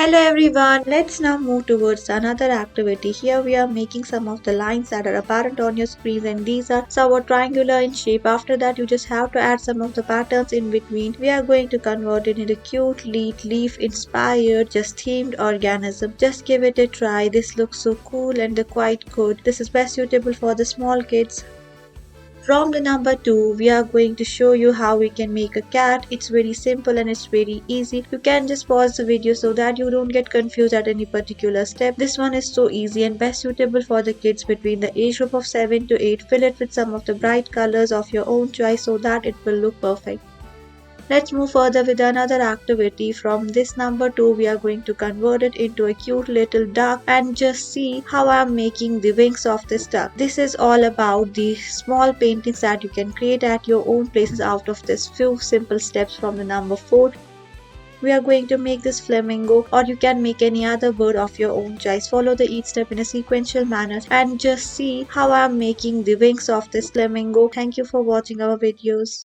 Hello everyone, let's now move towards another activity. Here we are making some of the lines that are apparent on your screen, and these are somewhat triangular in shape. After that you just have to add some of the patterns in between. We are going to convert it into cute leaf inspired just themed organism. Just give it a try. This looks so cool and quite good. This is best suitable for the small kids. From the number 2, we are going to show you how we can make a cat. It's very simple and it's very easy. You can just pause the video so that you don't get confused at any particular step. This one is so easy and best suitable for the kids between the age group of 7 to 8. Fill it with some of the bright colors of your own choice so that it will look perfect. Let's move further with another activity. From this number 2, we are going to convert it into a cute little duck and just see how I'm making the wings of this duck. This is all about the small paintings that you can create at your own places out of this few simple steps from the number 4. We are going to make this flamingo, or you can make any other bird of your own choice. Follow the each step in a sequential manner and just see how I'm making the wings of this flamingo. Thank you for watching our videos.